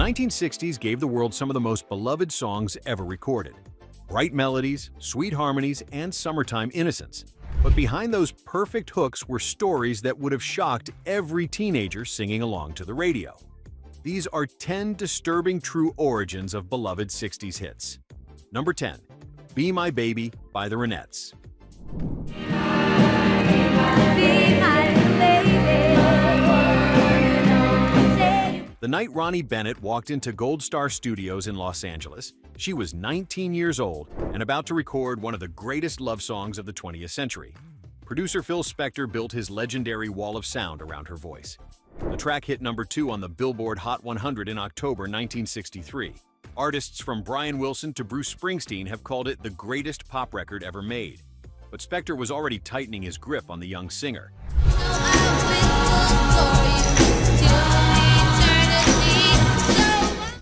1960s gave the world some of the most beloved songs ever recorded. Bright melodies, sweet harmonies, and summertime innocence. But behind those perfect hooks were stories that would have shocked every teenager singing along to the radio. These are 10 disturbing true origins of beloved 60s hits. Number 10. Be My Baby by the Ronettes. The night Ronnie Bennett walked into Gold Star Studios in Los Angeles, she was 19 years old and about to record one of the greatest love songs of the 20th century. Producer Phil Spector built his legendary wall of sound around her voice. The track hit number 2 on the Billboard Hot 100 in October 1963. Artists from Brian Wilson to Bruce Springsteen have called it the greatest pop record ever made. But Spector was already tightening his grip on the young singer.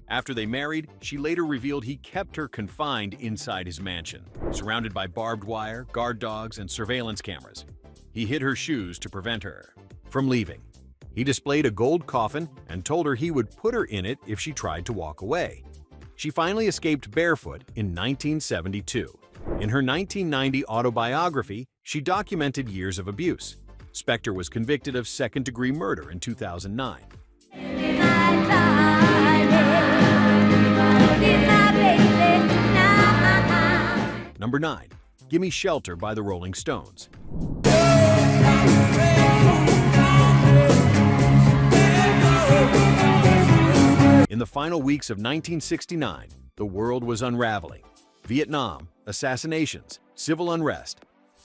After they married, she later revealed he kept her confined inside his mansion, surrounded by barbed wire, guard dogs, and surveillance cameras. He hid her shoes to prevent her from leaving. He displayed a gold coffin and told her he would put her in it if she tried to walk away. She finally escaped barefoot in 1972. In her 1990 autobiography, she documented years of abuse. Spector was convicted of second-degree murder in 2009. Number 9. Gimme Shelter by the Rolling Stones. In the final weeks of 1969, the world was unraveling. Vietnam, assassinations, civil unrest.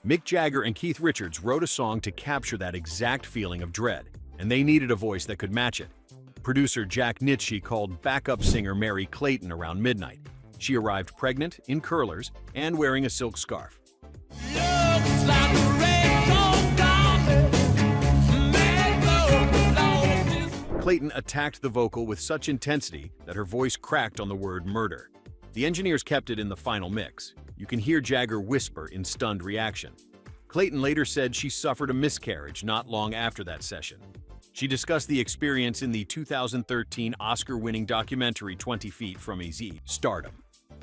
Mick Jagger and Keith Richards wrote a song to capture that exact feeling of dread, and they needed a voice that could match it. Producer Jack Nitzsche called backup singer Mary Clayton around midnight. She arrived pregnant, in curlers, and wearing a silk scarf. Clayton attacked the vocal with such intensity that her voice cracked on the word murder. The engineers kept it in the final mix. You can hear Jagger whisper in stunned reaction. Clayton later said she suffered a miscarriage not long after that session. She discussed the experience in the 2013 Oscar-winning documentary 20 Feet from AZ, Stardom.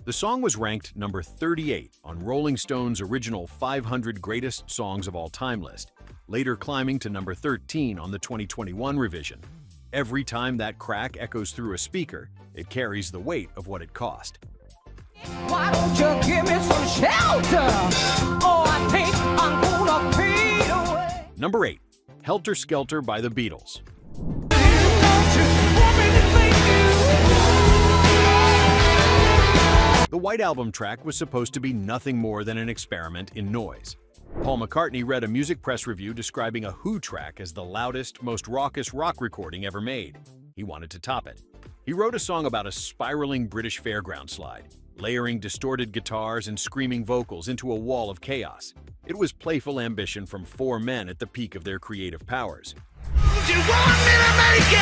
The song was ranked number 38 on Rolling Stone's original 500 Greatest Songs of All Time list, later climbing to number 13 on the 2021 revision. Every time that crack echoes through a speaker, it carries the weight of what it cost. Why don't you give me some shelter? Oh, I think I'm gonna fade away. Number 8. Helter, Skelter by the Beatles. The White Album track was supposed to be nothing more than an experiment in noise. Paul McCartney read a music press review describing a Who track as the loudest, most raucous rock recording ever made. He wanted to top it. He wrote a song about a spiraling British fairground slide, layering distorted guitars and screaming vocals into a wall of chaos. It was playful ambition from 4 men at the peak of their creative powers. Do you want me to make you?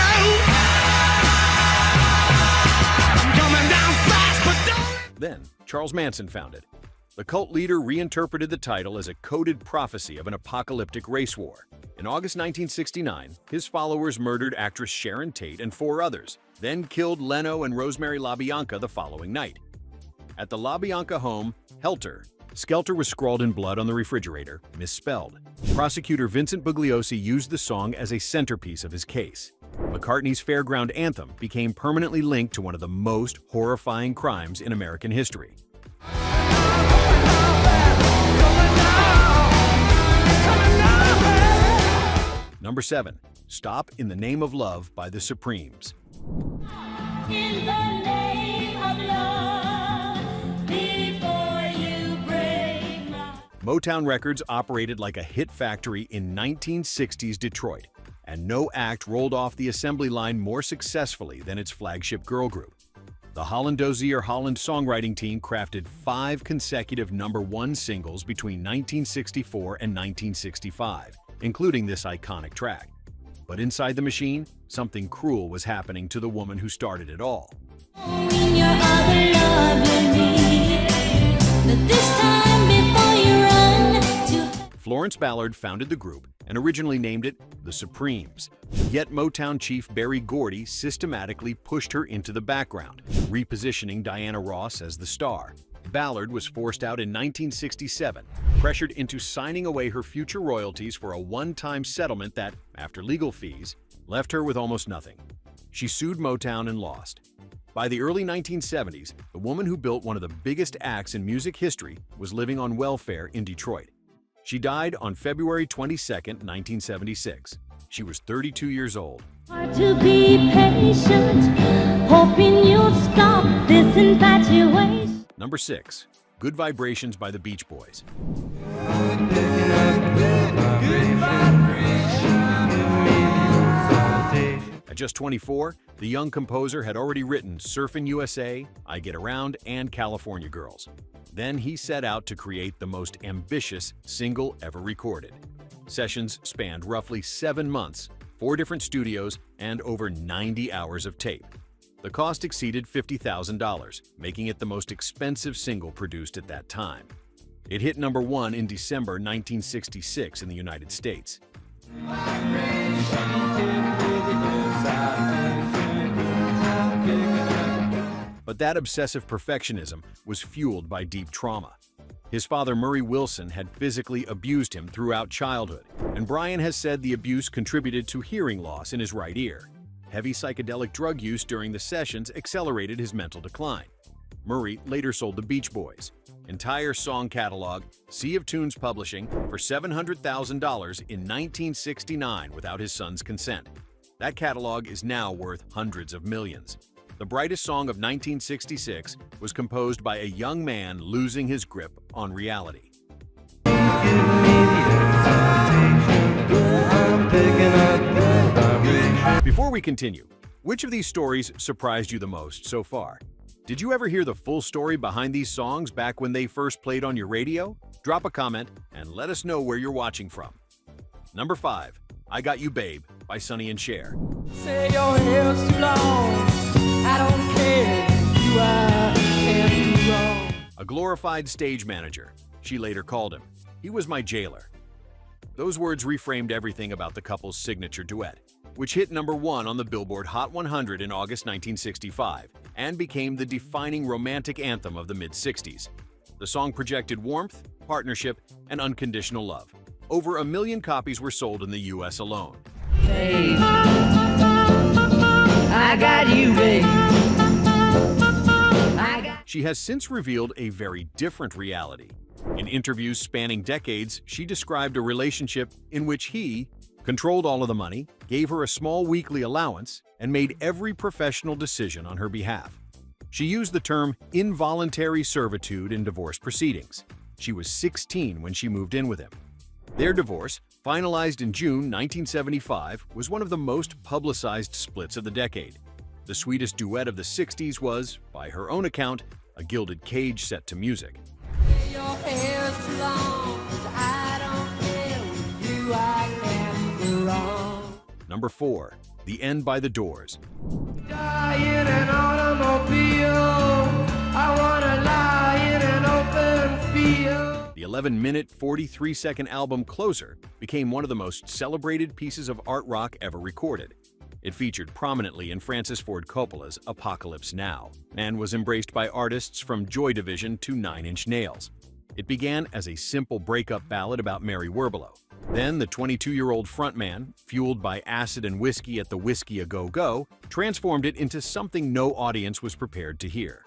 I'm coming down fast, but don't. Then, Charles Manson found it. The cult leader reinterpreted the title as a coded prophecy of an apocalyptic race war. In August 1969, his followers murdered actress Sharon Tate and 4 others, then killed Leno and Rosemary LaBianca the following night. At the LaBianca home, Helter, Skelter was scrawled in blood on the refrigerator, misspelled. Prosecutor Vincent Bugliosi used the song as a centerpiece of his case. McCartney's Fairground Anthem became permanently linked to one of the most horrifying crimes in American history. Number 7. Stop in the Name of Love by the Supremes. In the name of love, before you break my... Motown Records operated like a hit factory in 1960s Detroit, and no act rolled off the assembly line more successfully than its flagship girl group. The Holland Dozier Holland songwriting team crafted 5 consecutive #1 singles between 1964 and 1965, including this iconic track. But inside the machine, something cruel was happening to the woman who started it all. In your other love me, but this time before you run to... Florence Ballard founded the group and originally named it The Supremes. Yet Motown chief Berry Gordy systematically pushed her into the background, repositioning Diana Ross as the star. Ballard was forced out in 1967, pressured into signing away her future royalties for a one-time settlement that, after legal fees, left her with almost nothing. She sued Motown and lost. By the early 1970s, the woman who built one of the biggest acts in music history was living on welfare in Detroit. She died on February 22, 1976. She was 32 years old. Hard to be patient, hoping you'll stop this infatuation. Number 6. Good Vibrations by the Beach Boys. At just 24, the young composer had already written Surfin' USA, I Get Around, and California Girls. Then he set out to create the most ambitious single ever recorded. Sessions spanned roughly 7 months, 4 different studios, and over 90 hours of tape. The cost exceeded $50,000, making it the most expensive single produced at that time. It hit number 1 in December 1966 in the United States. But that obsessive perfectionism was fueled by deep trauma. His father, Murray Wilson, had physically abused him throughout childhood, and Brian has said the abuse contributed to hearing loss in his right ear. Heavy psychedelic drug use during the sessions accelerated his mental decline. Murray later sold the Beach Boys' entire song catalog, Sea of Tunes Publishing, for $700,000 in 1969 without his son's consent. That catalog is now worth hundreds of millions. The brightest song of 1966 was composed by a young man losing his grip on reality. Before we continue, which of these stories surprised you the most so far? Did you ever hear the full story behind these songs back when they first played on your radio? Drop a comment and let us know where you're watching from. Number 5, I Got You Babe by Sonny and Cher. Say your hair's too long, I don't care, you are can't do wrong. A glorified stage manager, she later called him. He was my jailer. Those words reframed everything about the couple's signature duet, which hit number 1 on the Billboard Hot 100 in August 1965 and became the defining romantic anthem of the mid-60s. The song projected warmth, partnership, and unconditional love. Over 1 million copies were sold in the U.S. alone. Babe, I got you, babe. She has since revealed a very different reality. In interviews spanning decades, she described a relationship in which he controlled all of the money, gave her a small weekly allowance, and made every professional decision on her behalf. She used the term involuntary servitude in divorce proceedings. She was 16 when she moved in with him. Their divorce, finalized in June 1975, was one of the most publicized splits of the decade. The sweetest duet of the 60s was, by her own account, a gilded cage set to music. Your hair's too long, I don't care, you I can't go wrong. Number 4, The End by the Doors. Die in an automobile, I wanna lie in an open field. The 11-minute, 43-second album Closer became one of the most celebrated pieces of art rock ever recorded. It featured prominently in Francis Ford Coppola's Apocalypse Now and was embraced by artists from Joy Division to 9 Inch Nails. It began as a simple breakup ballad about Mary Werbelow. Then the 22-year-old frontman, fueled by acid and whiskey at the Whiskey A Go Go, transformed it into something no audience was prepared to hear.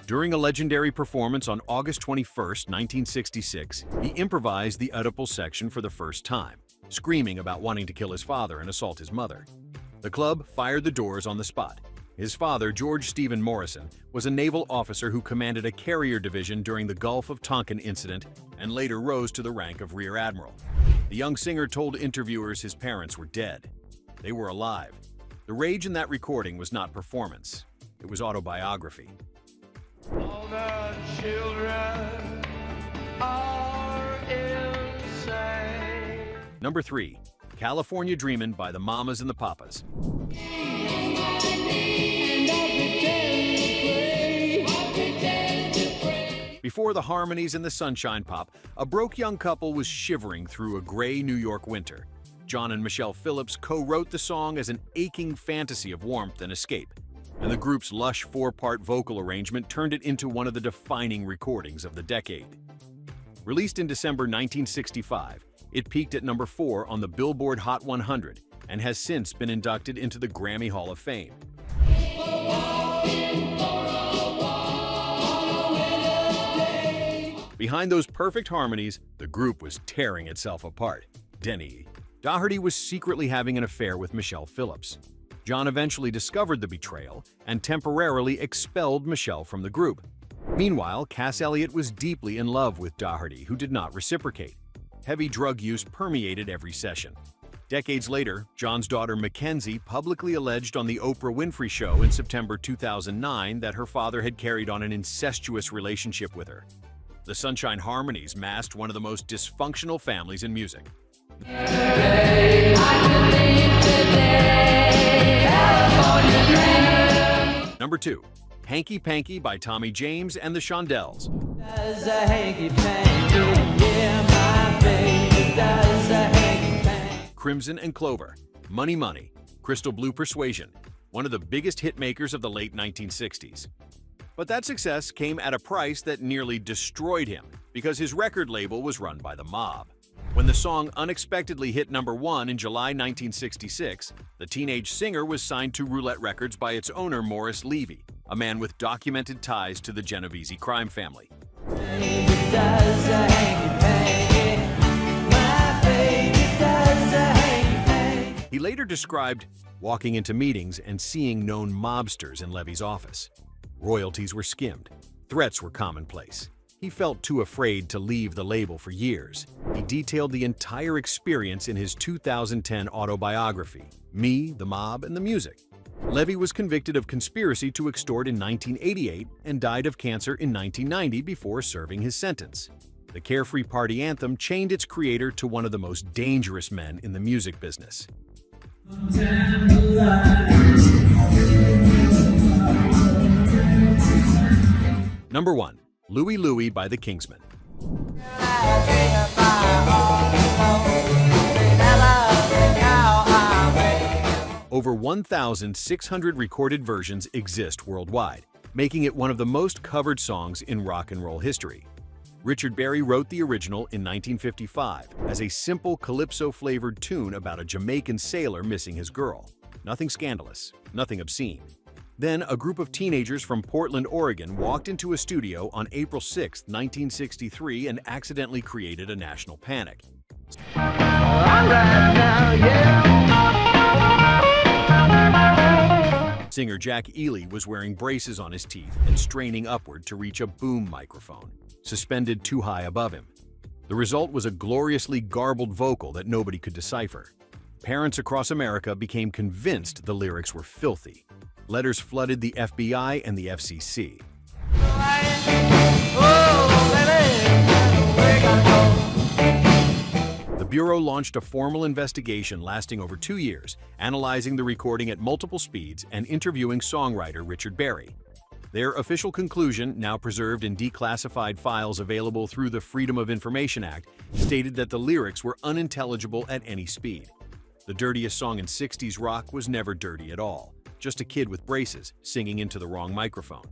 During a legendary performance on August 21, 1966, he improvised the Oedipal section for the first time, screaming about wanting to kill his father and assault his mother. The club fired the Doors on the spot. His father, George Stephen Morrison, was a naval officer who commanded a carrier division during the Gulf of Tonkin incident and later rose to the rank of Rear Admiral. The young singer told interviewers his parents were dead. They were alive. The rage in that recording was not performance. It was autobiography. All the children are insane. Number 3, California Dreamin' by the Mamas and the Papas. Before the harmonies and the sunshine pop, a broke young couple was shivering through a gray New York winter. John and Michelle Phillips co-wrote the song as an aching fantasy of warmth and escape, and the group's lush four-part vocal arrangement turned it into one of the defining recordings of the decade. Released in December 1965, it peaked at number 4 on the Billboard Hot 100 and has since been inducted into the Grammy Hall of Fame. Behind those perfect harmonies, the group was tearing itself apart. Denny. Doherty was secretly having an affair with Michelle Phillips. John eventually discovered the betrayal and temporarily expelled Michelle from the group. Meanwhile, Cass Elliot was deeply in love with Doherty, who did not reciprocate. Heavy drug use permeated every session. Decades later, John's daughter Mackenzie publicly alleged on the Oprah Winfrey Show in September 2009 that her father had carried on an incestuous relationship with her. The Sunshine Harmonies masked one of the most dysfunctional families in music. Number 2. Hanky Panky by Tommy James and the Shondells. Crimson and Clover, Money Money, Crystal Blue Persuasion, one of the biggest hitmakers of the late 1960s. But that success came at a price that nearly destroyed him because his record label was run by the mob. When the song unexpectedly hit number 1 in July 1966, the teenage singer was signed to Roulette Records by its owner Morris Levy, a man with documented ties to the Genovese crime family. He later described walking into meetings and seeing known mobsters in Levy's office. Royalties were skimmed. Threats were commonplace. He felt too afraid to leave the label for years. He detailed the entire experience in his 2010 autobiography, Me, the Mob, and the Music. Levy was convicted of conspiracy to extort in 1988 and died of cancer in 1990 before serving his sentence. The Carefree Party anthem chained its creator to one of the most dangerous men in the music business. Number 1. Louie Louie by the Kingsmen. Over 1,600 recorded versions exist worldwide, making it one of the most covered songs in rock and roll history. Richard Berry wrote the original in 1955 as a simple calypso-flavored tune about a Jamaican sailor missing his girl. Nothing scandalous, nothing obscene. Then, a group of teenagers from Portland, Oregon walked into a studio on April 6, 1963 and accidentally created a national panic. Singer Jack Ely was wearing braces on his teeth and straining upward to reach a boom microphone, suspended too high above him. The result was a gloriously garbled vocal that nobody could decipher. Parents across America became convinced the lyrics were filthy. Letters flooded the FBI and the FCC. The Bureau launched a formal investigation lasting over 2 years, analyzing the recording at multiple speeds and interviewing songwriter Richard Berry. Their official conclusion, now preserved in declassified files available through the Freedom of Information Act, stated that the lyrics were unintelligible at any speed. The dirtiest song in 60s rock was never dirty at all. Just a kid with braces singing into the wrong microphone.